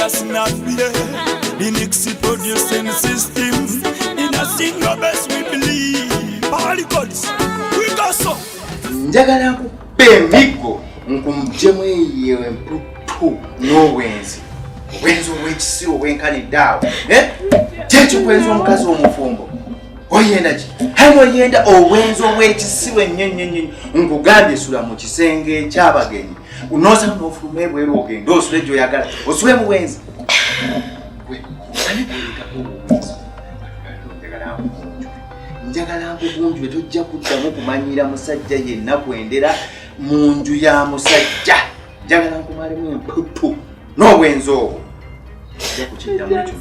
just not there. The Nixie producing system in a single best we believe. All the gods, we got so. Njagala kupe migo nkumjemu yewe mputu no wenzi. Wenzo wechisiwo wenkani dawo. Chechu wenzo mkazi omufumbo. Oyenda ki? Hayo yenda owenzo wechisiwe nyenyenye nkugambye sula mu kisenge ky'abagenyi. Unoza n'ofulume bweru ogenda osule gy'oyagala. Osule mu wenzi. Njagala nkugunjwe tojja kuddamu kumanyira musajja yenna kwendera mu nju ya musajja. Njagala nkumalemu emputu n'obwenzi obwo. Ojja kukiddamu ekyo.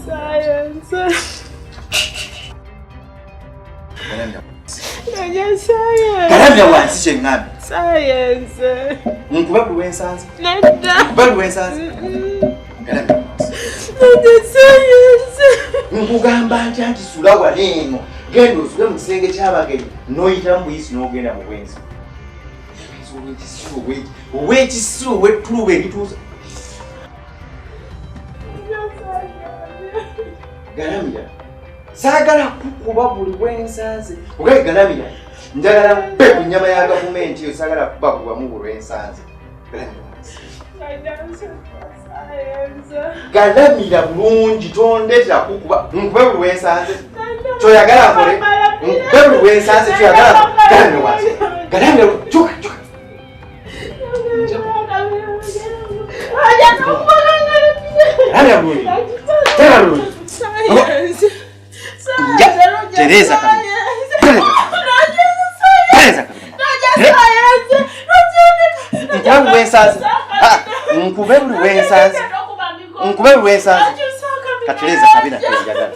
Galamya wansi kyeŋŋambye. Science. Nkube ku lw'ensanzi. Nedda. Nkube ku lw'ensanzi. Galamya wansi. Science. Nkugamba nti sula wali eno. Genda osule mu kisenge ky'abagenyi n'oyita mu buyisi n'ogenda mu bwenzi. Ow'ekisiru ow'ettuluba erituuza. Galamira. Saagala kukuba buli bw'ensanzi. Ogaye galamira. Njagala mpe ku nnyama ya gavumenti eyo saagala kubakubamu buli lw'ensanzi. Galamira bulungi tondetera kukuba. Nkube buli lw'ensanzi. Kyoyagala nkole. Nkube buli lw'ensanzi kyoyagala. Galamira wansi. Galamira kyuka kyuka. Galamira bulungi. Tera bulungi. Teresa kabisa. Teresa kabisa. Nkube buli lw'ensanzi. Nkube buli lw'ensanzi. Nkube buli lw'ensanzi. Katereza kabina kenjagala.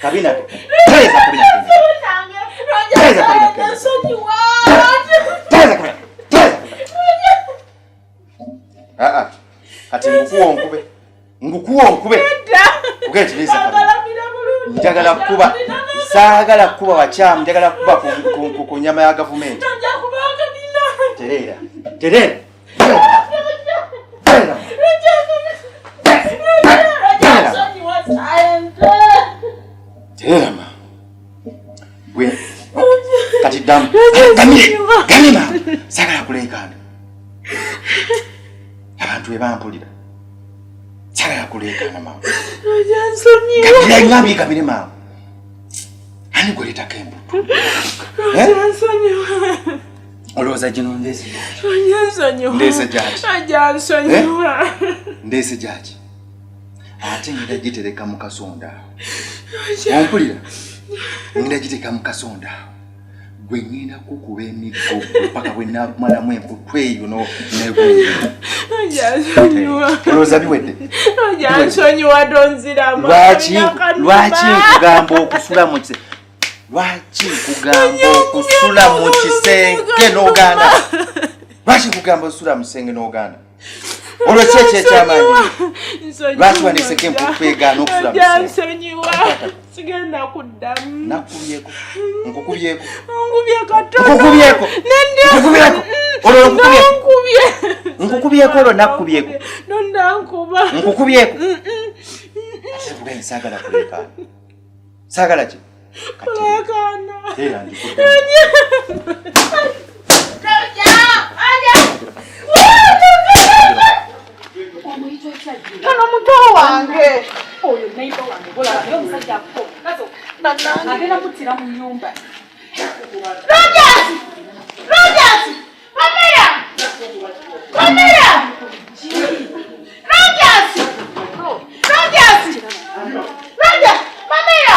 Kabina ke. Teresa kabina kenjagala. Teresa kabina kenjagala. Teresa kabina. Kati ngukuwa nkube. Ngukuwa nkube. Uge Teresa kabina. Njagala kuba. Saagala kuba wakyamu. Njagala kuba ku nyama ya gavumenti. Terera. Terera. Terera. Terera ma. Gwe. Kati damu. Gamima. Saagala kuleekana. Abantu ebampulira. Saagala kuleekana mama. Gamira ngambye gamire mama. Ani gweleetako embuto. Olowooza gino ndeese gyaki? Ndeese gyaki? Ndeese gyaki? Ate ngenda gitereka mu kasonda. Ompulira? Ngenda gitereka mu kasonda. Gwe ngenda kukuba emiggo paka bwe namalamu emputu eyo n'egunju. Olowooza biwedde? Lwaki nkugamba okusula mu kisenge? Lwaki nkugamba okusula mu kisenge n'ogaana? Lwaki nkugamba osula mu kisenge n'ogaana? Olw'eki eky'amaanyi. Lwaki wandeeseko emputu egaana okusula mu kisenge? Sigenda kuddamu. Nakubyeko. Nkukubyeko. Nkukubyeko. Nkukubyeko. Olwo nkukubyeko. Nkukubyeko olwo nakubyeko. Nondankuba. Nkukubyeko. Ate saagala kuleekaana. Saagala ki? Kuleekaana. Era ndikuddamu. Kano muto wange. Oyo neighbor wange bola yo musajja ko. Nazo. Agenda kutira mu nyumba. Rogers! Rogers! Pamela! Pamela! Rogers! Rogers! Rogers! Pamela!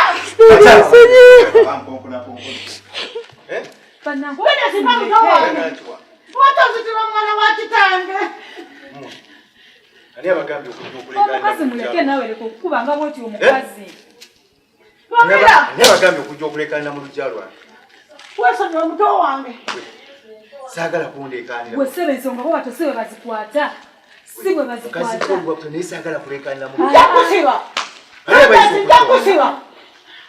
Panango. Kwenda sipamu tawa. Watu zitira mwana wa kitange. Ani abagambye okukulekana. Omukazi muleke nawe leko kubanga bwoti omukazi. Ani abagambye okujja okulekana mu lujja lwange. Wesonyiwa muto wange. Saagala kundeekanira. Wesebe ensonga bo batosebe bazikwata. Si bwe bazikwata. Mukazi kolwa naye saagala kulekanira mu lujja. Njakusiba. Njakusiba.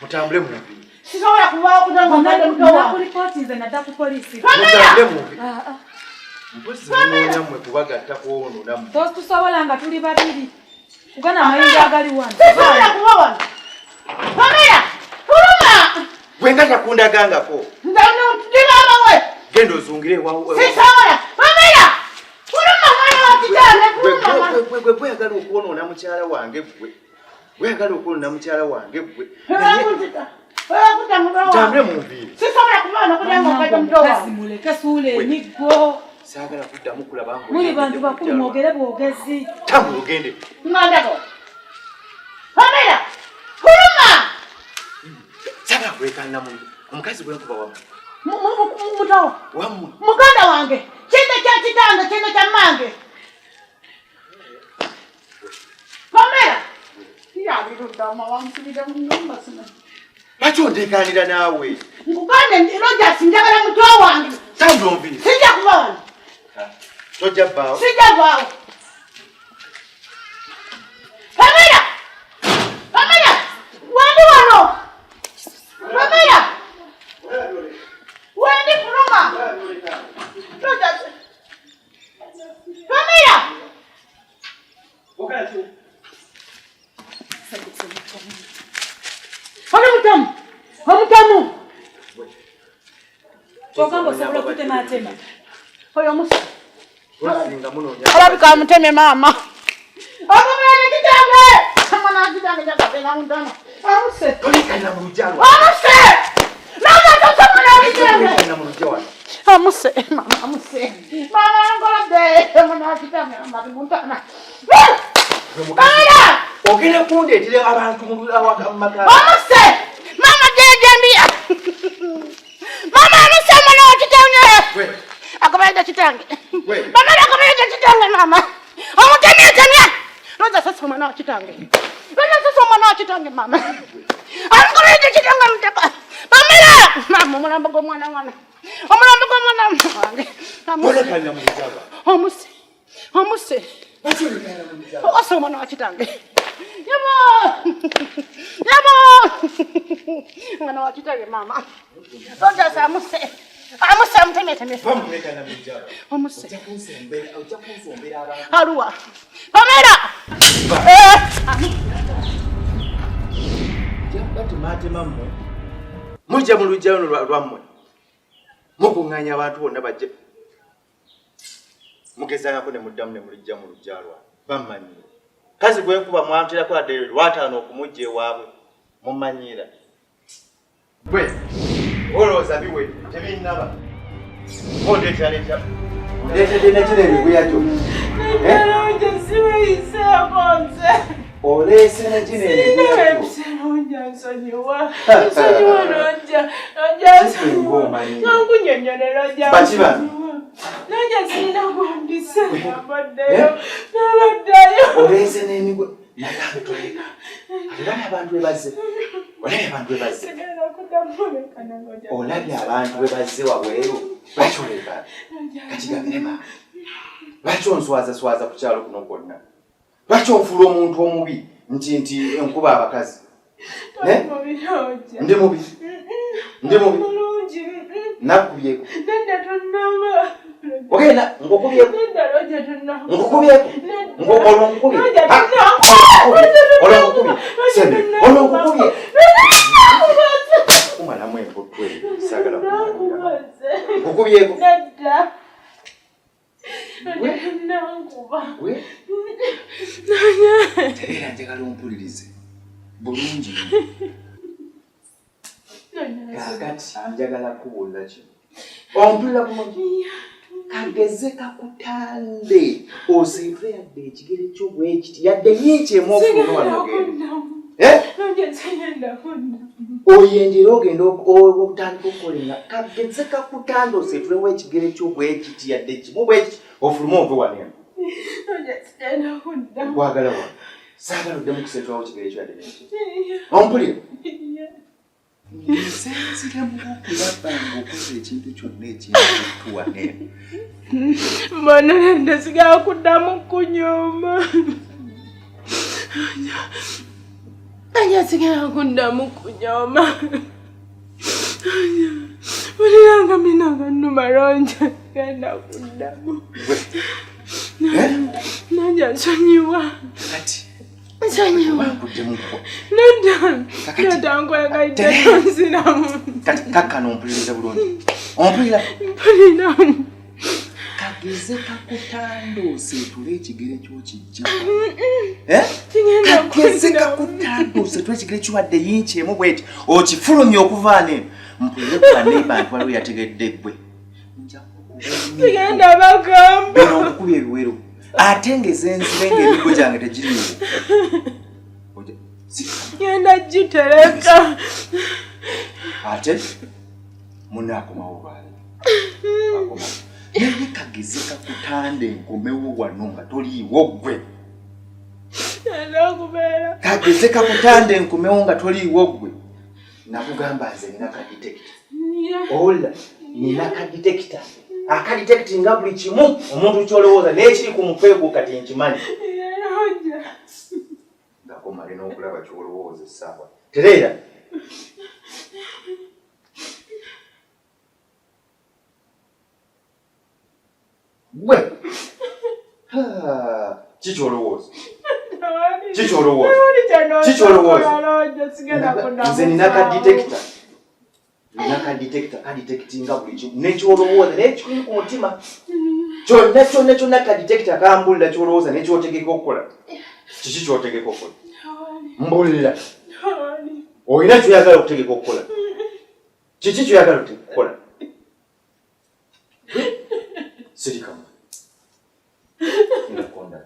Mutambule mu mubiri. Sisobola kubawo kudanga ngade muto wange. Nakulipoti nze nadda ku polisi. Mutambule mu mubiri. Mpozi zinoonya mmwe kubagatta ku ono nammwe. Totusobola nga tuli babiri. Ugana mayinja agali wano. Sisobola kubawana. Pamela, fuluma. Gwenga takunda ganga ko. Ndibaba we. Gendo zungire wawe. Sisobola. Pamela. Fuluma mwana wa kitane. Gwe agala okuwona mukyala wange gwe. Gwe agala okuwona mukyala wange gwe. Jambe muviri. Sisobola kubawana kulenga kati mtowa. Kasimuleke sule niggo. Sagala kudda mukula bangu. Muli bantu bakulu mwogere bwogezi. Tambu ogende. Ngandako. Pamela. Fuluma. Sagala kulekana mu. Omukazi gwe nkuba wamu. Mutawa. Wamu. Muganda wange. Kinde kya kitanga, kinde kya mange. Pamela. Ya biruda mawamusubira mu nyumba sina. Bacho ndekanira nawe. Ngugande Rogers njagala mutwa wange. Tambu mviri. Sija kubawana. Toja bao. Sija bao. Pamela. Pamela. Wandi wano. Pamela. Wandi fuluma. Rogers. Pamela. Okacho. Hamutamu. Tokambo sabula kutema tema. Oyo musa. Wasinga muno nya. Alabika muteme mama. Akomele kitange. Mwana kitange jakapena mundana. Amuse. Tolikana mu rujalo. Amuse. Nanga tosamana kitange. Tolikana mu rujalo. Amuse mama amuse. Mama ngola de mwana kitange mama mundana. Mama! Ogenda kundetera abantu mu maka. Amuse. Mama jejembia. Mama amuse mwana kitange. Akomele kitange. Mama akomele kitange mama. Amutemi temya. Roza sasa mwana kitange. Roza sasa mwana kitange mama. Akomele kitange mtaka. Pamela. Mama mwana mbogo mwana mwana. Omwana mbogo mwana wange. Tolikana mu rujalo. Amuse. Amuse. Tolikana mu rujalo. Oso mwana kitange. Yamo. Yamo. Mwana wa kitange mama. Roza sasa amuse. Amuse mtemi temya. Pamulekana mu rujalo. Amuse. Oja kunsombera abantu. Haruwa. Pamela. Jambati mate mamwe. Muja mu rujalo lwammwe. Mukunganya abantu bonna bajje. Mugezako ne muddamu ne mulija mu rujalo. Bamanyira. Kazi gwe kuba mwantira kwa de lwataano okumujje waabwe. Mumanyira. Gwe. Oloza biwe tebinaba. Onde taleta. Ndete dena kile biguyacho. Ndio siwe isakonze. Olese na kile biguyacho. Ndio nsonyiwa. Nsonyiwa nonja. Nonja. Nangunyonyolera ja. Bachiba. Nonja sina kwandisa. Nabaddayo. Nabaddayo. Olese n'emigwe. Nagambe toleka. Alibana abantu bebaze. Olabye abantu bebaze. Olabye abantu bebaze wabweru. Bacholeka. Kachigambire mama. Lwaki onswaza ku kyalo kuno kwonna? Lwaki onfuula omuntu omubi nti enkuba abakazi? Ndi mubi. Ndi mubi. Nakubyeko. Ogenda ngokubyeko. Ngokubyeko. Ngokubye. Olongukubye. Sende. Olongukubye. Umwana mwembo kweli. Sagala kumanya. Ngokubyeko. We? Tera njagala ompulirize. Bulungi. Kakati njagala kubuulira kino. Ompulira bulungi. Kageze kakutande. Osiibule yadde ekigere kyo bwe kiti. Yadde yiiki emu ofuna wano ogende. Oyenjera ogenda okutandika okukola. Kageze kakutande osiibulewo ekigere kyo bwe kiti. Yadde kimu bwe kiti. Ofuluma ove wano eno. Kwagala wano. Saagala oddemu kuseetwawo ekigere kyo yadde n'ekyo. Ompulira? Nsenzira mu kulabanga okoze ekintu kyonna ekintuwa eno. Mbona ndesigala kuddamu kunyuma. Anya sigala kuddamu kunyuma. Muliranga mina ganuma ronja genda kuddamu. Nanja nsonyiwa. Kati Nsonyiwa. Nada nkwegayidde tonziramu. Kakkano ompuliriza bulungi. Ompulira? Mpulira. Kageze kakutanduuse tule ekigere ky'okijja. Kageze kakutanduuse tule ekigere ky'obadde yinki emu bweti okifulumya okuvaana eno. Mpulire ku baneiba nti waliwo yategedde ggwe. Sigenda bagamba. Bino nkukubya ebiwero. Ate ng'ezenzibe ng'emigo gyange tegiriiwo. Ngenda gitereka. Ate munaakomawo baali. Akomawo. Naye kageze kakutande nkomewo wano nga toliiwo ggwe. Kageze kakutande nkomewo nga toliiwo ggwe. Nakugamba nze nina kaditekita. Ola, nina kaditekita. Akaditekiti nga buli kimu omuntu ky'olowooza n'ekiri ku mutwe gwo kati nkimanyi. Nakomale n'okulaba ky'olowooza essaawa. Tereera. Gwe. Kikyolowooza. Kikyolowooza. Kikyolowooza. Nze nina kaditekita. Nina kaditekita kaditektinga buli kimu n'ekyolowooza n'ekikiri ku mutima. Kyonna kaditekita kambulira ky'olowooza n'ekyotegeka okukola. Kiki ky'otegeka okukola? Mbulira. Olina ky'oyagala okutegeka okukola. Kiki ky'oyagala okukola? Sirikamu. Ndakonda.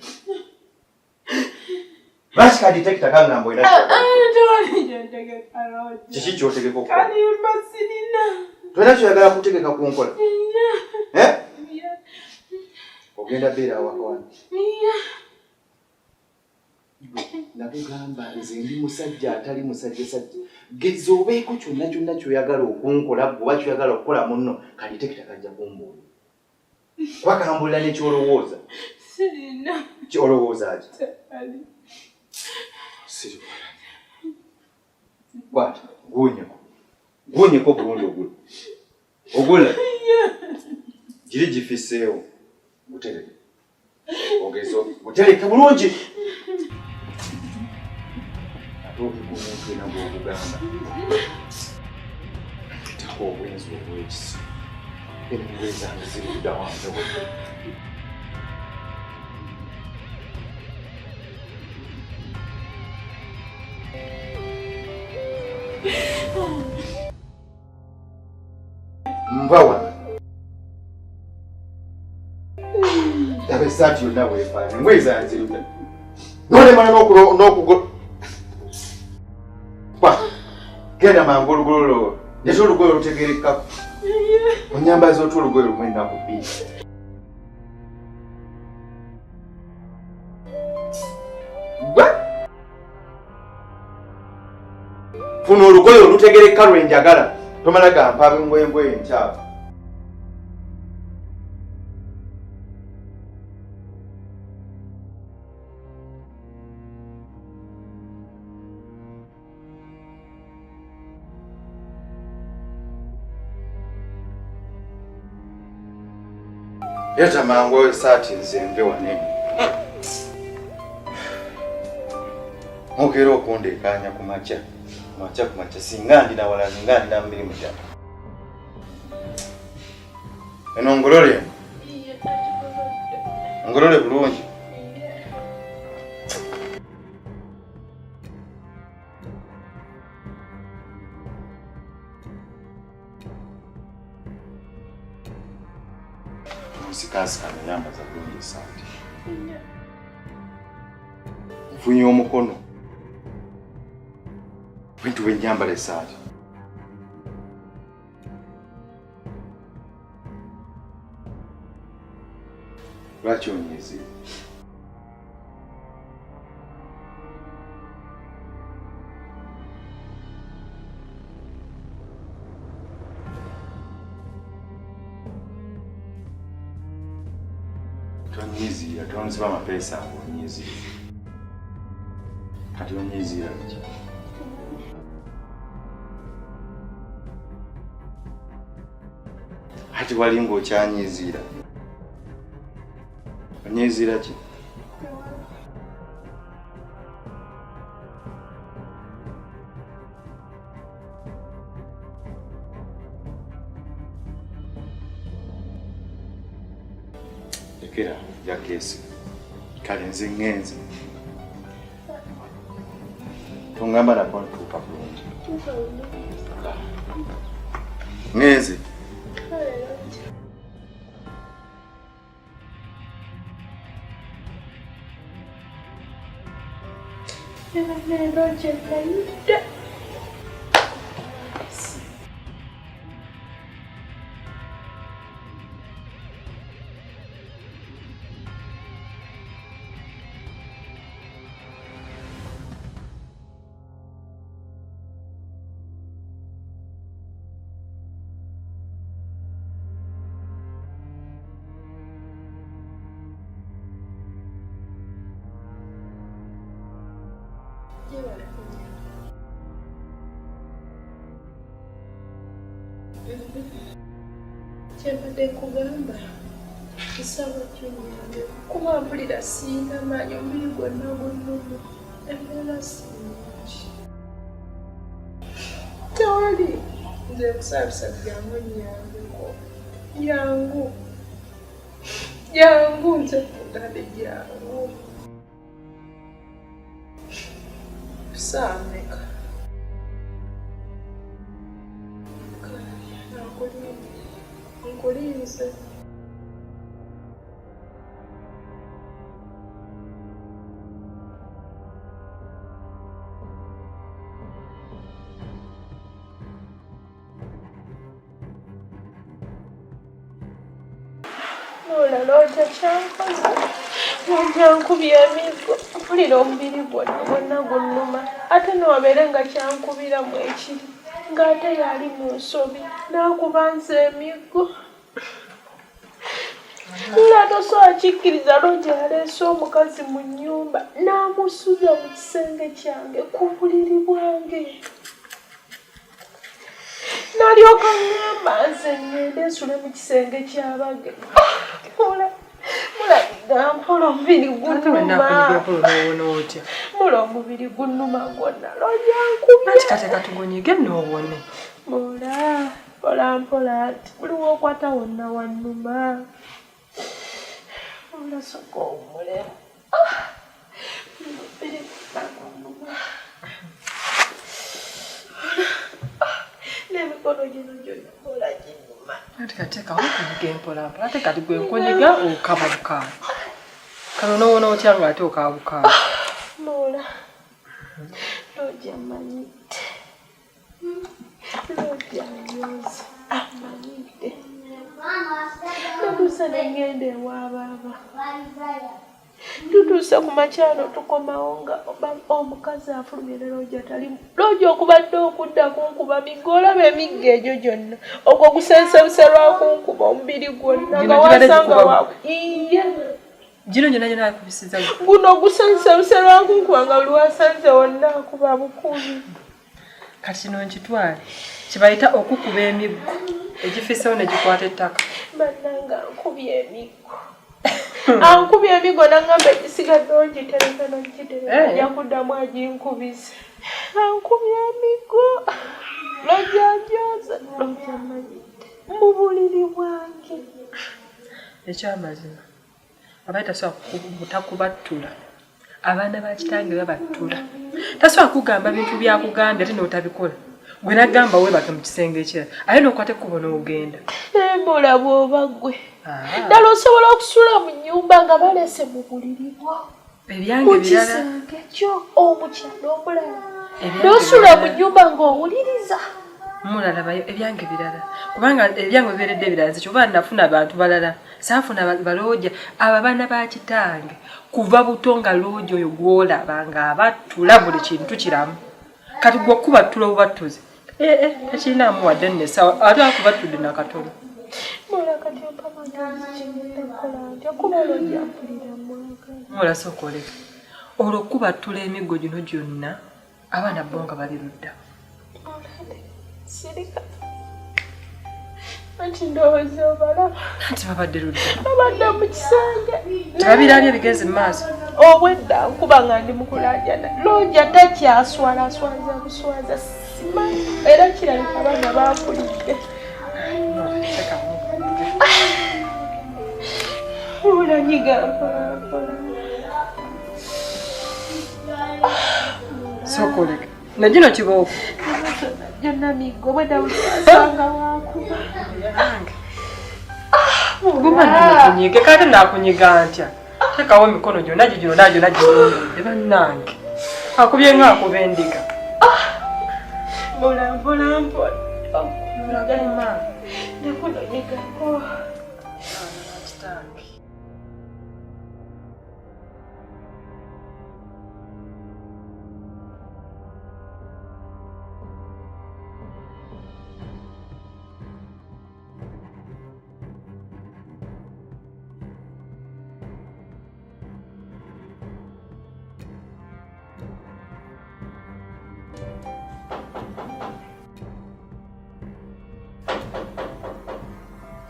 Lwaki kaditekita kangamba olina kiki ky'otegeka okukola? Tolina ky'oyagala kutegeka ku nkola? Ogenda beera awaka wano? Nakugamba nze ndi musajja atali musajja sajja. Gezza obeeko kyonna ky'oyagala okunkola oba ky'oyagala okukola munno kaditekita kajja kumbuulira. Kuba kambulira n'ekyolowooza. Sirina. Ky'olowooza ki? Sirina. Kwata, guunyeko. Guunyeko bulungi ogula. Ogula. Giri gifisseewo. Butereke. Ogezo. Butereke bulungi. Ate omuntu ena bw'obugamba. Ntako obwenzi obw'ekisa. Engoye zange ziri kudda wange bwe. Mbawa. Tabe saati yonna bw'efaana. Engoye zange ziri kudda. Nolemala n'okugolo. Genda mangu olugololo. Nete olugoye olutegerekako. Onyambaza otwa olugoye lumu ennaku bbiri. Gwe? Funa olugoye olutegereka lwe njagala. Tomala gampa engoye nkyafu. Yata mangu esaati nzembe wane. Mogera okundekaanya ku makya. Ku makya singa ndina wala singa ndina mirimu gyange. Eno ngolole. Ngolole bulungi. Musikazi kanayambaza bulungi esaati. Nfunye omukono. Bintu bwennyambala esaati. Lwaki onyiizira? Tonyiizira, tonziba amapeesa ago onyiizira. Kati onyiizira ki? Ati wali ng'okyanyiizira. Onyiizira ki? Lekera ya kesi. Kale nze ngenze. Tungamba na pon tupa bulungi. Ngenze. Kyembadde nkugamba kisaba kyonyambe kuba mpulira siyina maanyi omubiri gwonna gwonnuma embeera sinungi tewali nze kusaabisa byangu nyambeko jangu nze kugande jangu kusaameka nkuliize olaloja kyankoze kyankubya emigo mpulira omubiri gwonna gunnuma ate nowabeere nga kyankubiramu ekiri ng'ate yali mu nsobi n'akuba nze emigo Lula tosobola kikkiriza Roja yaleese omukazi mu nnyumba n'amusuza mu kisenge kyange ku buliri bwange n'alyoka ngamba nze ngende nsule mu kisenge ky'abage mulabiga mpola omubiri gunnuma omubiri gunnuma gwonna Roja nkubye noobone mpola ati buliwo okwata wonna wannuma olasoko omulemu n'emikono gino gyonna mpola ginnuma Teekateeka okuvuga empolampola ate kati gwe nkonyiga okaba bukaaba kano noowona otya nga ate okaba bukaaba Mola Roja amanyidde Roja nyoza amanyidde natuusa nengenda ewaababa tutuuse ku makyalo tukomawo nga omukazi afulumye ne Roja talimu Roja okubadde okudda kunkuba miggo olaba emiggo egyo gyonna ogwo gusensebuse lwakunkuba omubiri gwonna nga wasanga iye gino gyonna akubisiza guno gusensebuse lwakunkuba nga buli wasanze wonna akuba bukubi kati kino nkitwale kibayita okukuba emiggo egifisewo ne gikwata ettaka bannanga nkubye emiggo ankubye emiggo nangamba egisigadde ogitereka nogitereka ajja kuddamu aginkubize ankubye emiggo Roja njoza Roja manyidde mu buliri bwange ekyamazima abaye tasobola butakubattula abaana ba kitange babattula tasobola kugamba bintu byakugambye ate n'otabikola gwe nagamba webake mu kisenge ekirala aye n'okwata ekkubo n'ogenda embula bw'oba ggwe ddala osobola okusula mu nnyumba nga balese mu buliri bwo ebyange birala mukisenge kyo omukyalo omulala n'osula mu nnyumba ng'owuliriza mulalabayo ebyange birala kubanga ebyange bibeeredde birala nze kyova nafuna abantu balala saafuna balooja abo abaana ba kitange kuva buto nga looja oyo gw'olaba ng'abattula buli kintu kiramu kati gwe okubattula obubattuzi tekirinamu wadde nnesawa ate akubattudde nakatono mola kati opamagaazikimunakola ntya kuba Roja mpulira mwagala mulasa okoleka olwo okubattula emiggo gino gyonna abaana bo nga bali ludda sirika anti ndowooza obalaba anti babadde ludda babadde mu kisenge tebabirabye bigenze mu maaso obwedda nkuba nga ndi mukulajana Roja takyaswalaswaza buswaza simanyi era kirabika abaana bampulidde Ulanyiga. Sokoleka. Najino kiboko. Jonna migo bweda usanga wakuba. Guma nakunyiga kale nakunyiga ntya. Tekawo mikono gyonna gino najo bannange. Akubye ng'akubendiga. Mbola. Ulagama. Nakunyiga. Kitange.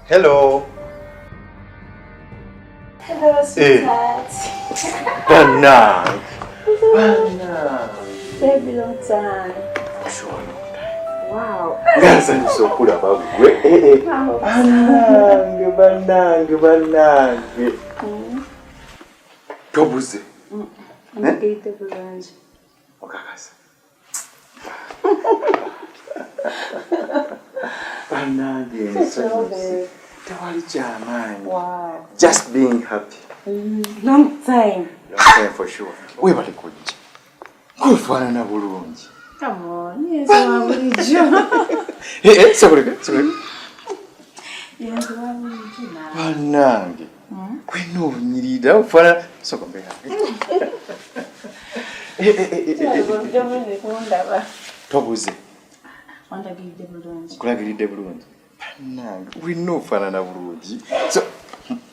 Hello. Hello, sweetheart. Bana. Baby, long time. Sure. Wow. Ngaza nisokula bagwe. Banange. Tobuze. Ngite bulanje. Okakasa. Banange. Tawali jamani. Wow. Just being happy. Long time. Long time for sure. We bali kujja. Kufaanana bulungi. Come on. Yes, wabulijjo. Sokoleka. Yes, wabulijjo na. Banange. Kweno onyirira ufaanana sokombe. Tobuze. Kulagiridde bulungi. Banange, wino ofaanana bulungi.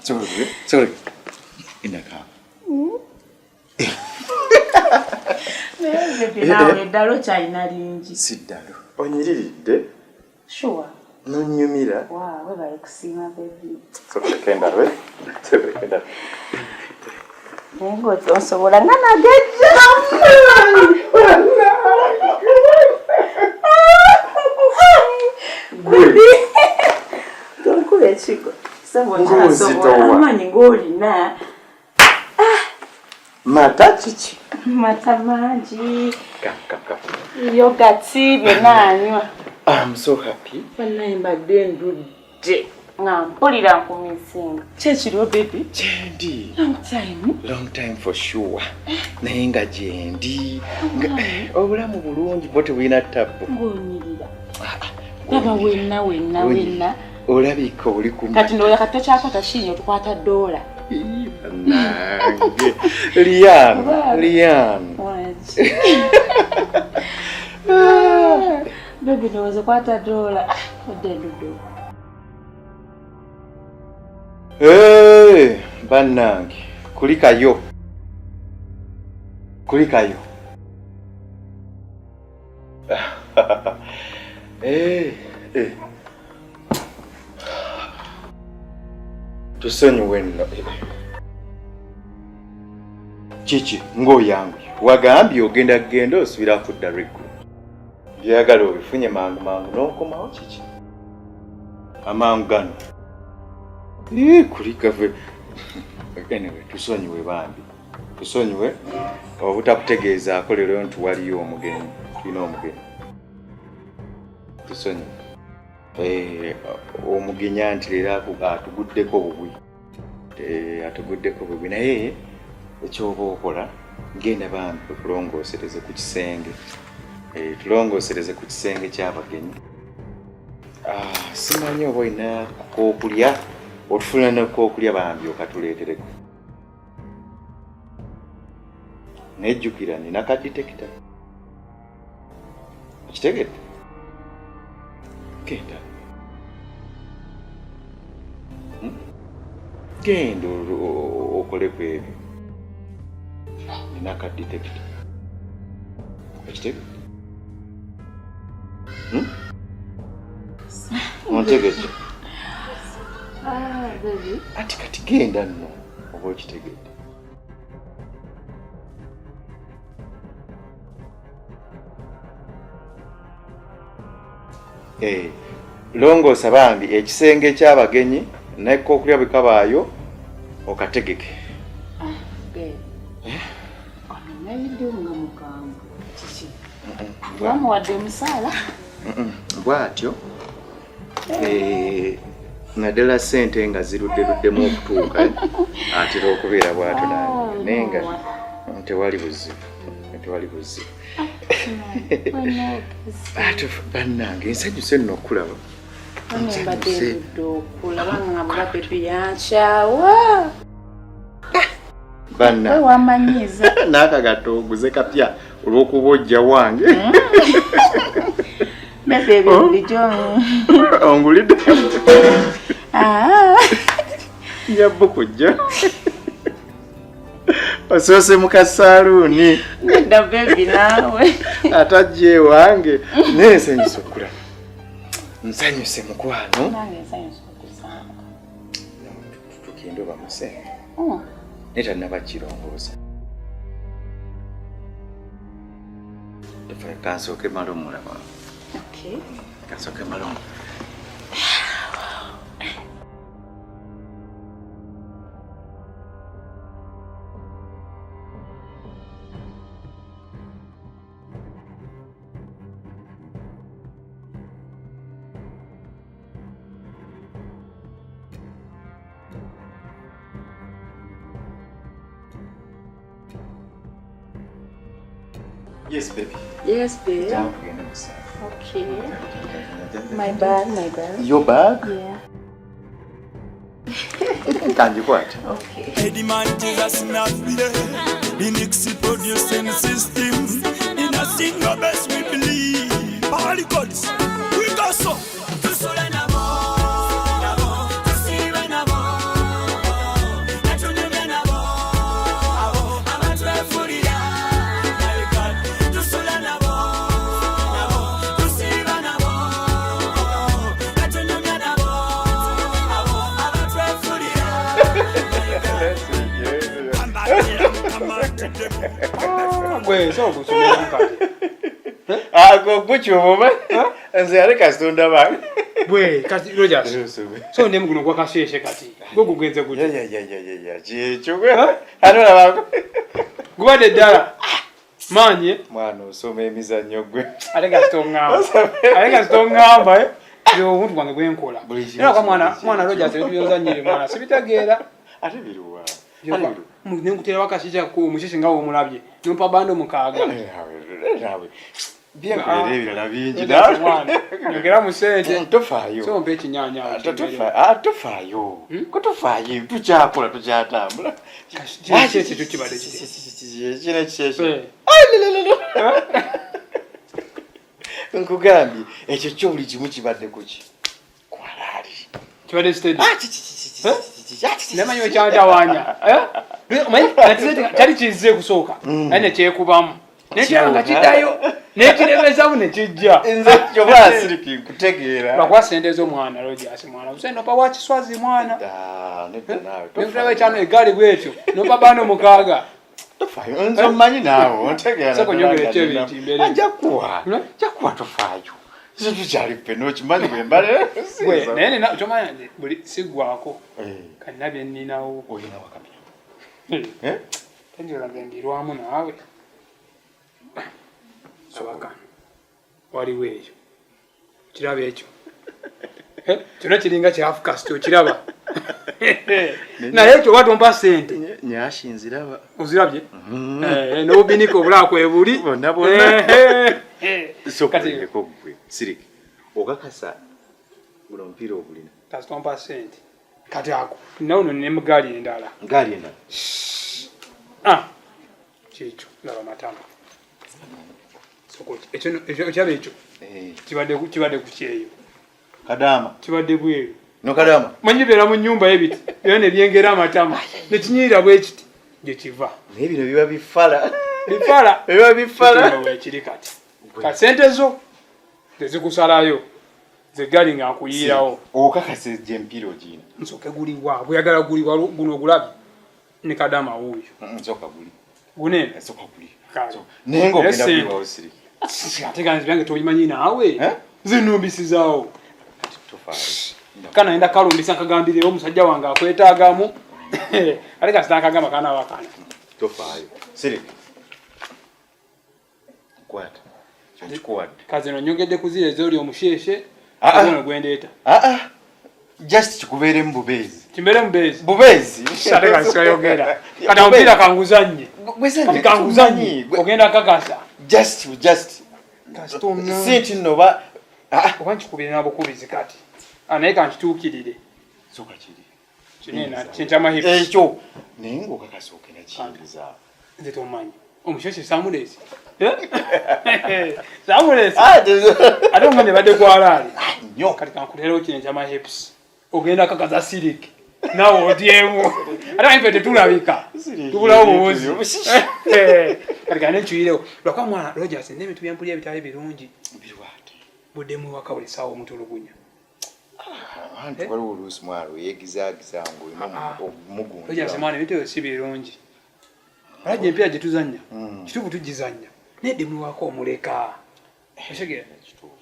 Sokoleka. Indaka. Nawe eddalo kyalina lingi. Si ddalo. Onyiriridde. Sure. Nonyumira. Wow, we bali kusiima baby. Sokoleka endala. Naye ng'otosobola nga nagejja. Tonkula ekigo. Amanyi ng'olina. Mata kiki? Mata mangi. Yogati byonna anywa. I'm so happy. Bannaye mbadde ndudde nga mpulira nkumisinga. Kyekiriwo baby? Gyendi. Long time for sure. Naye nga gyendi. Obulamu bulungi bwo tebulina ttabu. Ng'onyirira. Laba wenna. Olabika oli ku kati ndowooza kati tokyakwata shirinyo tukwata $1. Nange. Lian. Baby ndowooza kwata $1. Odde ndudde. Bannange. Kulikayo. Tusonyiwe nno. Kiki ng'oyangu wagambye ogenda osubira kudda Riku. Byagala obifunye mangu n'okomawo kiki? Amangu gano. Kulikave. Anyway, tusonyiwe bambi. Obutakutegeezaako leero nti waliyo omugenyi. Tulina omugenyi. Tusonyiwe. Omugenyi nti leero atuguddeko bubwi. Naye ekyoba okola genda bambi okulongoosereze ku kisenge. Tulongoosereze ku kisenge ky'abagenyi. Simanyi oba olina kookulya otufuna n'okookulya bambi okatuleetereko. Nejjukira nina ka detector. Okitegedde? Genda. Genda okoleku ebyo. Nina ka detector. Okitegedde? Ontegedde? Baby. Ati kati genda nno oba okitegedde. Longoosa bambi ekisenge ky'abagenyi n'ekookulya bwe kabaayo Okategeke. Wamuwadde omusaala? Bwatyo naddala ssente nga zirudderuddemu okutuuka atera okubeera bw'atyo nange naye nga tewali buzibu. Ate bannange ensanyuse nno okulaba. Mbadde okulaba nga mulabe byankyawa. Banna Wamanyiza. n'akagato oguze kapya olw'okuba ojja wange. Bebe ebibulijjo. Ongulidde. Njabba kujja. Osoose mu kasaaluuni. Nedda bebi naawe. Atajja ewange. Naye nsanyuse okulaba. Nsanyuse mukwano. Nange nsanyuse okusanga. Tugende oba musenge. Naye tannaba kirongoosa. Kansooke malomu mulaba. Okay. Kansooke malomu. Yes, baby. Yes, babe. Okay. My bag. Your bag? Yeah. Can you what? Okay. Eddie Man Jesus Navigator, the Nixie producing system. In a single best we believe. Party gods, we got so. Gwe so kusomera mukati. Go kuchuma. Nze ale kastonda bange. Gwe kati Rogers. So ndemu guno kwa kasheshe kati. Gwe gugenze kuja. Ya. Chigwe. Anola bango. Gubade dala. Manye. Mwana osoma emizannyo gwe. Alega stongamba. Yo muntu gwange gwenkola. Era kwa mwana Rogers ebiyozanyire mwana sibitegeera. Ate biruwa. Nkutera wakashija ku mushishi ngawo omulabye. Nompa bando mukaaga. Nawe. Byakubera ebirala bingi mwana. Ngera musente. Tofaayo. So mpe kinyanya. Tofaayo. Ko tofaayo. Tukyakula tukyatambula. Kiki tukibade kiti. Kino kisheshe. Nkugambye ekyo kyo buli kimu kibadde kuki. Kwalaali. Kibade steady. Nemanyo kyatawanya. Kyali kize kusooka. Naye kyekubamu. Nekyanga kidayo. Nekirebezamu nekijja. Nze kyoba siriki kutegeera. Bakwasendeza omwana Rogers mwana. Usendo pa wakiswazi mwana. Neta nawe. Nekutaba kyano egali bwetyo. Nopa bano mukaaga. Tofaayo. Nze mmanyi naawe ontegeera. Sako nyongere kyebiti mbere. Ajakuwa tofaayo. Zintu kyali peno okimanyi bwe mbale. Gwe naye na tomanya buli sigwako. Kanina bye nninawo. Oyina wakapya. Tanjira ngendirwamu naawe. Sabaka. Waliwo ekyo. Kiraba ekyo. Kyonna kiringa kyafu kasito kiraba. Naye ekyo watompa ssente. Nyashinziraba. Ozirabye? N'obubinika obulako ebuli. Bonna. Sokatireko gwe. Siriki. Okakasa guno omupiira ogulina. Kasitompa ssente. Kati ako. Nawe no ne mugaali endala. Gaali endala. Kikyo. Laba matama. Ekyaba ekyo kibadde ku kyeyo Kadama kibadde bweru no kadama manyi beera mu nnyumba y'ebiti era ne byengera amatama ne kinyirira bwekiti gye kiva naye bino biba bifala wekiri kati kasente zo tezikusalayo zegali nga nkuyiirawo okakase gye mpira ogina nsooke guliwa bweyagala guliwa guno ogulabye ne kadama wuuyo nsooka guli gunene nsooka guli naye nga ogenda kuliwawo siri ate ganzi byange tobimanyi naawe zinumbisizaawo tofaayo kana enda kalumbisa nkagambirewo omusajja wange akwetaagamu Aleka sitakagamba kana wakana. Tofaayo. Siri. Kwata. Chikuwad. Kazi no nyongedde kuzire zoli omusheshe. Ono gwendeeta. Just chikubere mbubezi. Kimbere mbezi. Bubezi. Aleka sikayogera. Kata mpira kanguzanye. Gwesanye kanguzanye. Ogenda kakasa. Just. Kastomna. Sinti noba. Obanchi kubire nabo kubizi kati. Naye kankitukirire. Soka kiri. Kinena kinchama hivi. Ekyo. Nengo kakasoke na kingiza. Nze tomanyi. Omusheshe samulezi. Samulezi. Ate omanye badde kwalaali. Nnyo. Kati kankulero kinchama hips. Ogenda kakaza sirik. Nawo odiemu. Ate ayipete tulabika. Tubulawo buwozi. Kati kane nchuyireo. Lwakwa mwana Rogers neme tubyampulia bitali birungi. Birwate. Budemu wakawuli sawo omutulugunya. Anti waliwo oluusi mwalo yeegizaagiza ng'olina Rogers mwana ebintu si birungi. Alaje empira gye tuzannya. Kituufu tugizannya. Nedemu wako omuleka. Oshegera.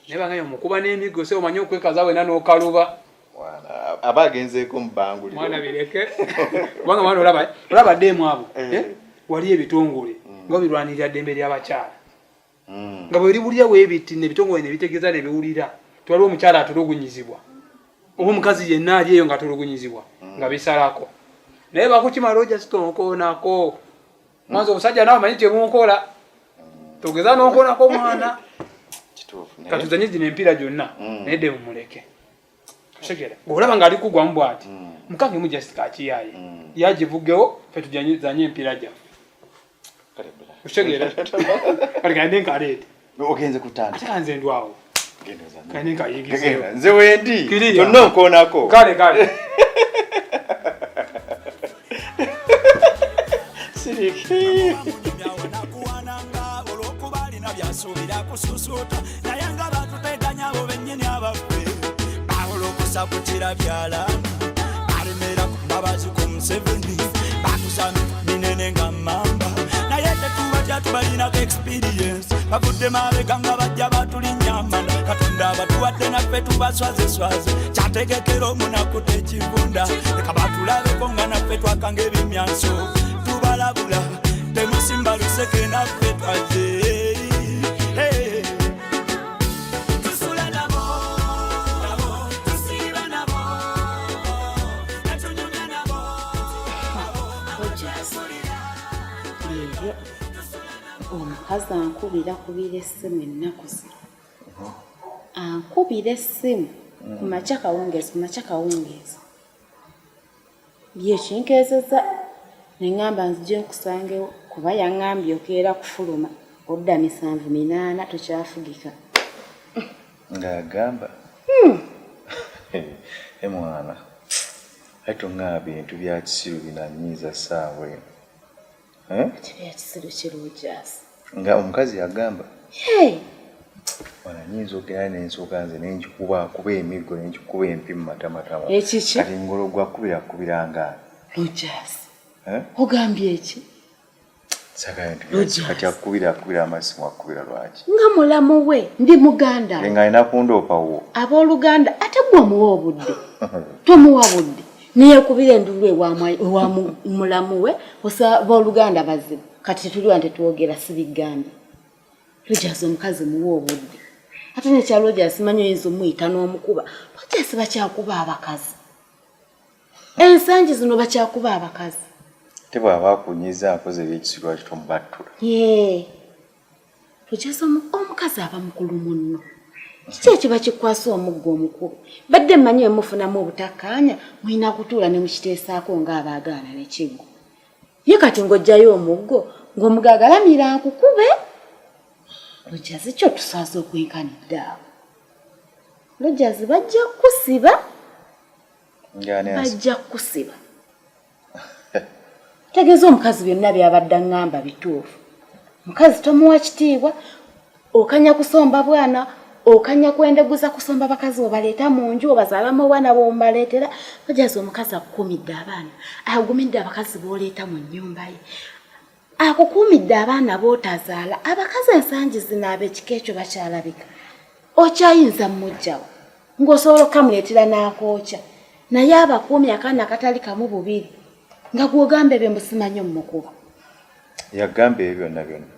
Nebangayo mukuba n'emigo se omanyi okwekaza wena n'okaluba. Mwana aba agenzeeko mu bbanguliro. Mwana bireke. Kubanga mwana olaba ddemu abo. Wali ebitongole nga birwanirira ddembe ly'abakyala. Nga bwe libulira weebiti n'ebitongole ne bitegeeza ne biwulira. Twali omukyala atulugunyizibwa. Oba omukazi yenna ali eyo nga atulugunyizibwa nga bisalako. Naye bakukima Rogers tonkoonako. Mwanzo omusajja nawe amanyi kye munkola. Togeza n'onkoonako mwana. Kituufu. Katuzanyizi n'empira gyonna naye ddemu muleke. Oshegera. Olaba ng'ali kugwamu bw'ati. Mukange mu Jessica akiyaye. Yagivugewo ffe tuzanye empira gyaffe. Oshegera. Kale kande nkaleete. Ogenze kutanda. Kyanze ndwawo. Kande nkayigizeewo. Nze wendi. Tonna onkoonako. Kale. Siriki. Byasuubira kususuuta naye nga batuteganya abo bennyini abaffe bawolokosa ku kirabyalana balemera ku mbabazi ku Museveni batusami minene nga mamba naye tetubatya tubalinako experience bavudde mabega nga bajja batulinnyamana Katonda abatuwadde naffe tubaswazeswaze kyategekera omunaku tekivunda leka batulabeko nga naffe twakanga ebimyanso tubalabula temusimba luseke naffe twaze. Omukazi ankubira essimu ennaku zino. Ankubira essimu ku makya kawungeezi. Ye kinkeezezza ne ŋŋamba nzije nkusangewo kuba yaŋŋambye okeera kufuluma odda 7-8 tokyafugika. Ng'agamba. Mwana. Ate nga bintu bya kisiru binanyiiza ssaawa eno. Bya kisiru kirujasi. Nga omukazi yagamba. Mwana nyinza okera n'ensooka nze kuba emiggo n'enkikuba empi mu matamatama. Ekiki? Kati ngolo gwakubiranga. Rogers. Ogambye eki? Kati akubira amasimu akubira lwaki? Nga mulamu we ndi muganda. Nga alina kundoopa wo. Abooluganda ate gwe omuwa obudde. Tomuwa budde. Niyekubira endulu ewa mulamu we booluganda bazibu. Kati tetuliwa tetwogera sibigambye. Rogers omukazi muwa obudde. Ate nekya Rogers manyi oyinza omuyita n'omukuba. Rogers bakyakuba abakazi. Ensangi zino bakyakuba abakazi. Tebw'aba akunyiza akoze ebyekisiru lwaki tomubattula. Rogers omukazi aba mukulu munno. Kiki ekiba kikwasa omuggo omukulu? Badde mmanyi emufunamu obutakkaanya mulina kutuula ne mukiteesaako ng'abaagaana n'ekiggo. Ye kati ng'ojjayo omuggo ng'omugagalamira nkukube. Rogers kyo tusaze okwenkanidde awo. Rogers bajja kusiba. Bajja kusiba. Tegeeza omukazi byonna byabadde aŋŋamba bituufu. Mukazi tomuwa kitiibwa, okanya kusomba bwana, okanya kwendeguza kusomba bakazi obaleeta mu nju obazaalamu obwana bw'omubaleetera. Rogers omukazi akukumidde abaana, agumidde abakazi b'oleeta mu nnyumba ye. Akukumidde abaana b'otazaala, abakazi ensangi zino ab'ekika ekyo bakyalabika. Okyayinza mmujjawo, ng'osobola okukamuleetera n'akookya. Naye abakuumi akaana akatali kamu bubiri. nga gw'ogambe bye musimanyi mmukuba. Yagamba ebyo byonna byonna.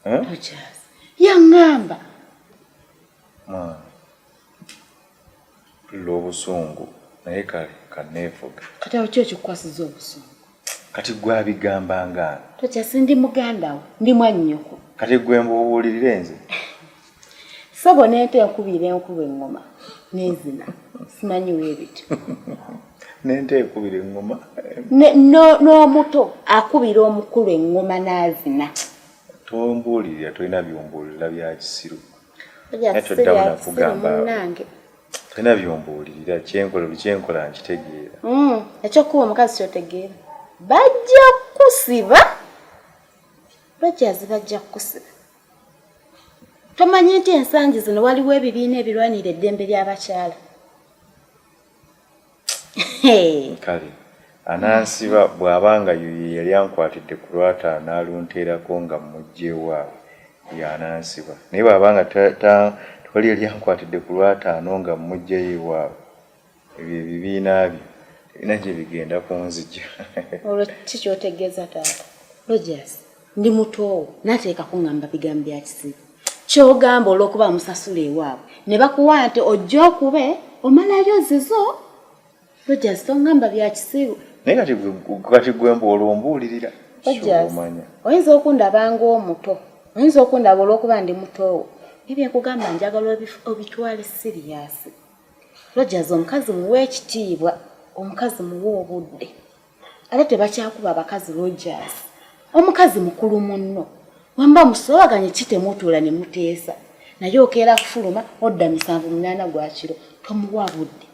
Rojas yaŋŋamba. L'obusungu naye kale kaneefuga. Kati awo ki ekikukwasiza obusungu? Kati gwe abigamba ng'ano. Rojas ndi muganda wo, ndi mwannyoko. Kati gwe mbubuulirire nze. Sabo n'ente ekubira enkuba eŋŋoma n'ezina. Simanyi weebityo. N'ente ekubira eŋŋoma. N'omuto akubira omukulu eŋŋoma n'azina. Tombuulirira tolina byombuulirira bya kisiru. Tolina byombuulirira kyenkola nkitegeera. Ekyokuba omukazi kyotegeera. Bajja kusiba. Rojas bajja kusiba. Tomanyi nti ensangi zino waliwo ebibiina ebirwanira eddembe ly'abakyala. Kale anansiba bw'abanga yali ankwatidde ku lwataano alunteerako nga mujjeewaabwe y'anansiba. Naye bw'abanga tewali yali ankwatidde ku lwataano nga mujjeewaabwe ebyo ebibiina byo ebina gye bigenda kunzija. Olwo ki kyotegeeza taata? Rojas ndi mutoowo nateeka kuŋŋamba bigambo bya kisiru. Kyogamba olw'okuba musasula ewaabwe ne bakuwa nti ojja okube omalayo zizo. Rojas toŋŋamba bya kisiru. Naye kati gwe olwombuulirira. Rojas oyinza okundaba ng'omuto, oyinza okundaba olw'okuba ndi mutoowo. Ebyo nkugamba njagala obitwale siriyasi. Rojas omukazi muwe ekitiibwa, omukazi muwe obudde. Ate tebakyakuba abakazi Rojas. Omukazi mukulu munno. Wamba musobaganye kitemutuula ne muteesa. Naye okeera kufuluma odda 7-8 gwa kiro. Tomuwa budde.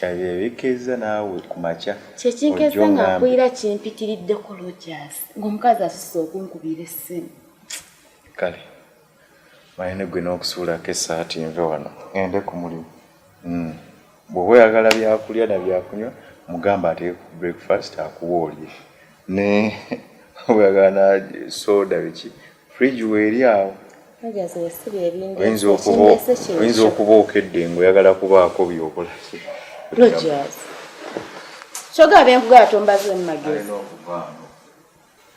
Ebikeza naawe ku makya. Kyekinkeza ng'akwira kimpitiriddeko Rojas. Ng'omukazi asusse okunkubira essimu. Kale mayine gwe n'okusuulako essaati nve wano ngende ku mulimu. Bw'oba oyagala byakulya na byakunywa mugamba ateeke ku breakfast akuwa olye. Ne oyagala soda biki fridge weeri awo. Rojas wesiba ebintu oyinza okuba okedde ng'oyagala kubaako byokola. Rojas kyogaba byenkugaba tombaze mu magezi.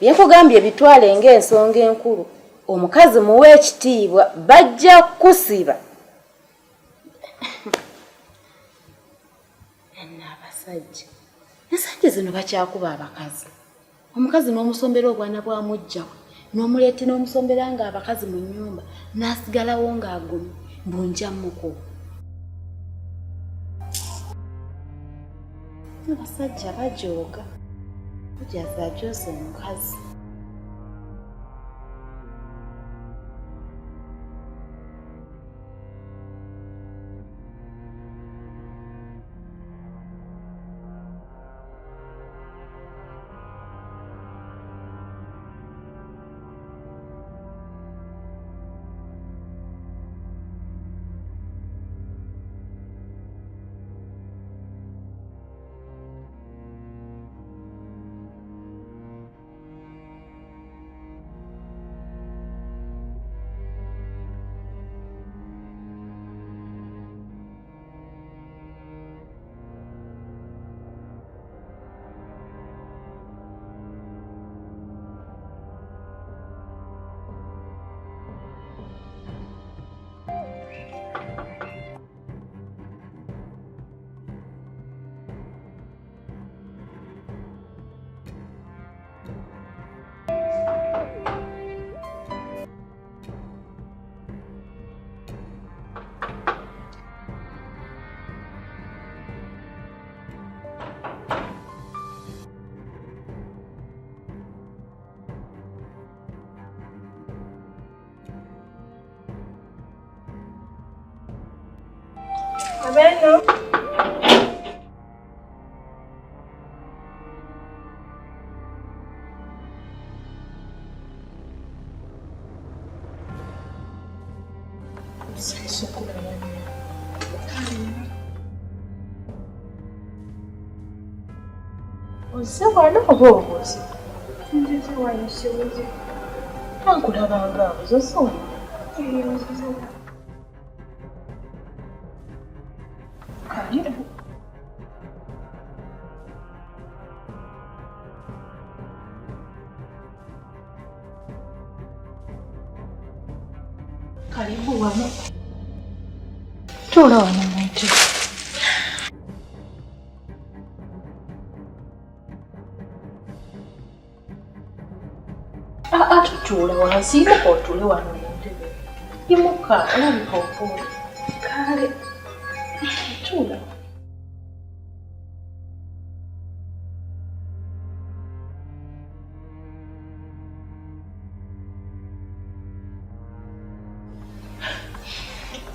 Byenkugambye bitwale ng'ensonga enkulu. Omukazi muwe ekitiibwa bajja kusiba. Abasajja ensangi zino bakyakuba abakazi. Omukazi n'omusombera obwana bwa mujjawe n'omuleete n'omusombera ng'abakazi mu nnyumba n'asigalawo ng'agumye mbunja muko. Abasajja bajooga. Rojas ajooza omukazi. Abeno. Ose wano oba obuuzi? Nzize wano siwuzi. Tankulabanga abuzo soma. Karibu wano. Tuula wano muntu. Tutuula wansi imuka otuule wano mu ntebe. Imuka olabika opoole. Kale tuula.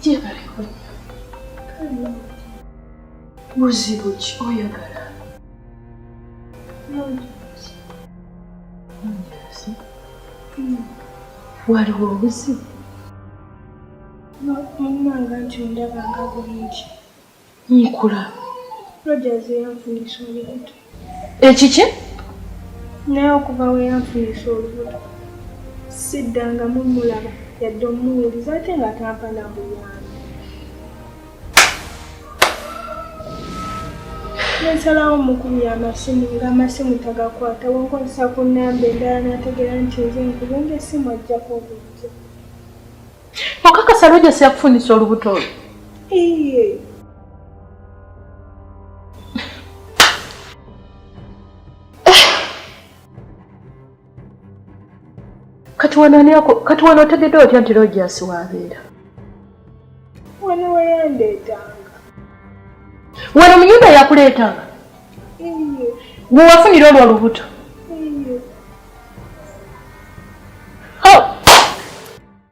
Jebaleko. Kale buzibu ki oyagala? Waliwo obuzibu? Munnanga nti ondabanga bulungi. Nkulaba. Rogers yanfunisa olubuto. Ekiki? Naye okuva we yanfunisa olubuto siddanga mumulaba yadde omuwuliza ate nga tampa na buyambi. Nensalawo mukubya amasimu ng'amasimu tagakwata wankozesa ku nnamba endala n'ategeera nti nze nkubye ng'essimu ajjako obulizo. Okakasa Rogers yakufunisa olubuto olwo? Iye. Kati wano otegedde otya nti Rogers waabeera? Wano we yandeetanga. Wano mu nnyumba yakuleetanga? Iye. Gwe wafunira olwo olubuto?